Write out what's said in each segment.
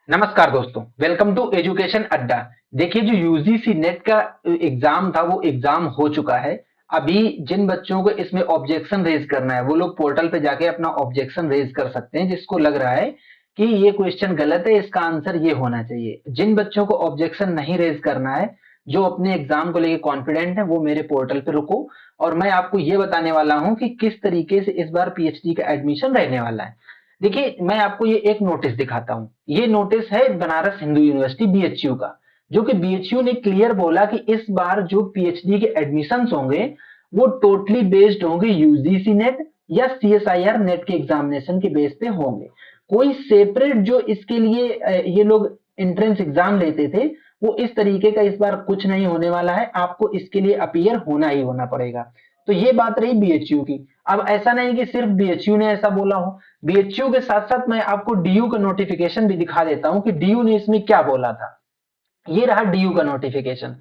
नमस्कार दोस्तों, welcome to education अड्डा। देखिए, जो यूजीसी नेट का एग्जाम था वो एग्जाम हो चुका है। अभी जिन बच्चों को इसमें ऑब्जेक्शन रेज करना है वो लोग पोर्टल पे जाके अपना ऑब्जेक्शन रेज कर सकते हैं, जिसको लग रहा है कि ये क्वेश्चन गलत है, इसका आंसर ये होना चाहिए। जिन बच्चों को ऑब्जेक्शन नहीं रेज करना है, जो अपने एग्जाम को लेके कॉन्फिडेंट है, वो मेरे पोर्टल पे रुको और मैं आपको ये बताने वाला हूँ कि किस तरीके से इस बार पीएचडी का एडमिशन रहने वाला है। देखिए, मैं आपको ये एक नोटिस दिखाता हूँ। ये नोटिस है बनारस हिंदू यूनिवर्सिटी बीएचयू का, जो कि बीएचयू ने क्लियर बोला कि इस बार जो पीएचडी के एडमिशंस होंगे वो टोटली बेस्ड होंगे यूजीसी नेट या सीएसआईआर नेट के एग्जामिनेशन के बेस पे होंगे। कोई सेपरेट जो इसके लिए ये लोग एंट्रेंस एग्जाम लेते थे, वो इस तरीके का इस बार कुछ नहीं होने वाला है। आपको इसके लिए अपीयर होना ही होना पड़ेगा। तो ये बात रही बीएचयू की। अब ऐसा नहीं कि सिर्फ बीएचयू ने ऐसा बोला हो, बीएचयू के साथ साथ मैं आपको डीयू का नोटिफिकेशन भी दिखा देता हूं कि डीयू ने इसमें क्या बोला था। ये रहा डीयू का नोटिफिकेशन।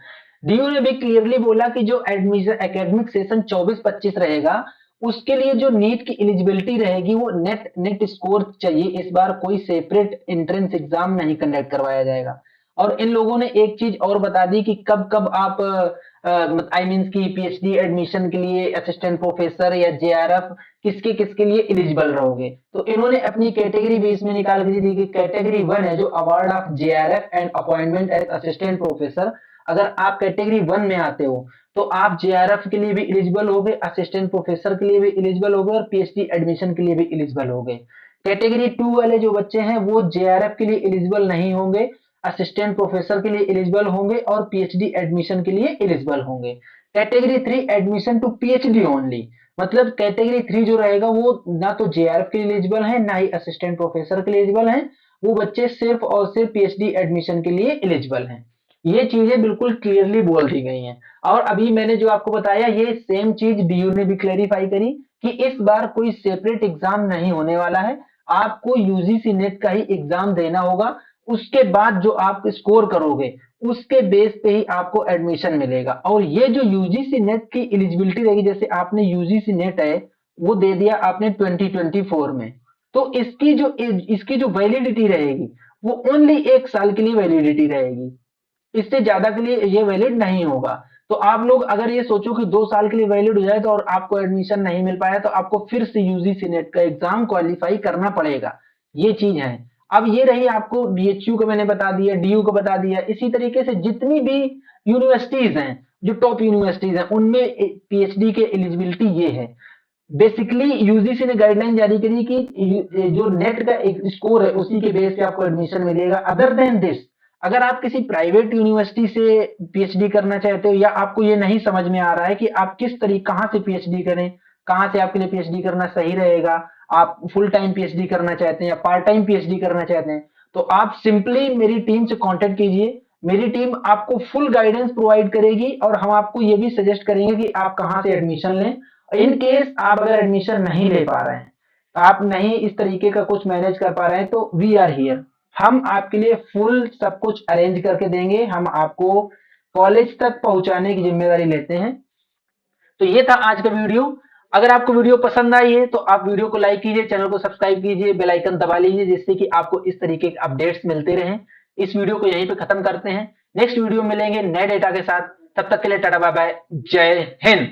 डीयू ने भी क्लियरली बोला कि जो एडमिशन एकेडमिक सेशन 24-25 रहेगा, उसके लिए जो नीट की एलिजिबिलिटी रहेगी वो नेट नेट स्कोर चाहिए। इस बार कोई सेपरेट एंट्रेंस एग्जाम नहीं कंडक्ट करवाया जाएगा। और इन लोगों ने एक चीज और बता दी कि कब कब आप आई मीन की पीएचडी एडमिशन के लिए असिस्टेंट प्रोफेसर या जेआरएफ किसके किसके लिए एलिजिबल रहोगे। तो इन्होंने अपनी कैटेगरी भी इसमें निकाल के दी कि कैटेगरी 1 है जो award of JRF and appointment as assistant professor. अगर आप कैटेगरी 1 में आते हो तो आप जेआरएफ के लिए भी एलिजिबल होगे, असिस्टेंट प्रोफेसर के लिए भी एलिजिबल होगे और पीएचडी एडमिशन के लिए भी एलिजिबल होगे। कैटेगरी 2 वाले जो बच्चे हैं वो जेआरएफ के लिए एलिजिबल नहीं होंगे, असिस्टेंट प्रोफेसर के लिए एलिजिबल होंगे और पीएचडी एडमिशन के लिए एलिजिबल होंगे। Category 3 admission to PhD only, मतलब कैटेगरी 3 जो रहेगा वो ना तो जेआरएफ के लिए एलिजिबल है ना ही असिस्टेंट प्रोफेसर के लिए एलिजिबल है। वो बच्चे सिर्फ और सिर्फ पीएचडी एडमिशन के लिए एलिजिबल हैं। ये चीजें बिल्कुल क्लियरली बोल दी गई हैं। और अभी मैंने जो आपको बताया ये सेम चीज डीयू ने भी क्लेरिफाई करी कि इस बार कोई सेपरेट एग्जाम नहीं होने वाला है। आपको यूजीसी नेट का ही एग्जाम देना होगा। उसके बाद जो आप स्कोर करोगे उसके बेस पे ही आपको एडमिशन मिलेगा। और ये जो यूजीसी नेट की एलिजिबिलिटी रहेगी, जैसे आपने यूजीसी नेट है वो दे दिया आपने 2024 में, तो इसकी जो वैलिडिटी रहेगी वो ओनली 1 साल के लिए वैलिडिटी रहेगी। इससे ज्यादा के लिए ये वैलिड नहीं होगा। तो आप लोग अगर ये सोचो कि 2 साल के लिए वैलिड हो जाए तो और आपको एडमिशन नहीं मिल पाया तो आपको फिर से यूजीसी नेट का एग्जाम क्वालिफाई करना पड़ेगा। ये चीज है। अब ये रही आपको बीएचयू का मैंने बता दिया, डीयू का बता दिया। इसी तरीके से जितनी भी यूनिवर्सिटीज हैं, जो टॉप यूनिवर्सिटीज हैं, उनमें पीएचडी के एलिजिबिलिटी ये है। बेसिकली यूजीसी ने गाइडलाइन जारी करी कि जो नेट का एक स्कोर है उसी के बेस पे आपको एडमिशन मिलेगा। अदर देन दिस, अगर आप किसी प्राइवेट यूनिवर्सिटी से पीएचडी करना चाहते हो या आपको ये नहीं समझ में आ रहा है कि आप किस तरीके कहाँ से पीएचडी करें, कहाँ से आपके लिए पीएचडी करना सही रहेगा, आप फुल टाइम पीएचडी करना चाहते हैं या पार्ट टाइम पीएचडी करना चाहते हैं, तो आप सिंपली मेरी टीम से कांटेक्ट कीजिए। मेरी टीम आपको फुल गाइडेंस प्रोवाइड करेगी और हम आपको ये भी सजेस्ट करेंगे कि आप कहाँ से एडमिशन लें। इन केस आप अगर एडमिशन नहीं ले पा रहे हैं, आप नहीं इस तरीके का कुछ मैनेज कर पा रहे हैं, तो वी आर हियर। हम आपके लिए फुल सब कुछ अरेंज करके देंगे। हम आपको कॉलेज तक पहुंचाने की जिम्मेदारी लेते हैं। तो ये था आज का वीडियो। अगर आपको वीडियो पसंद आई है तो आप वीडियो को लाइक कीजिए, चैनल को सब्सक्राइब कीजिए, बेल आइकन दबा लीजिए, जिससे कि आपको इस तरीके के अपडेट्स मिलते रहें। इस वीडियो को यहीं पे खत्म करते हैं। नेक्स्ट वीडियो मिलेंगे नए डेटा के साथ। तब तक के लिए टाटा बाय बाय, जय हिंद।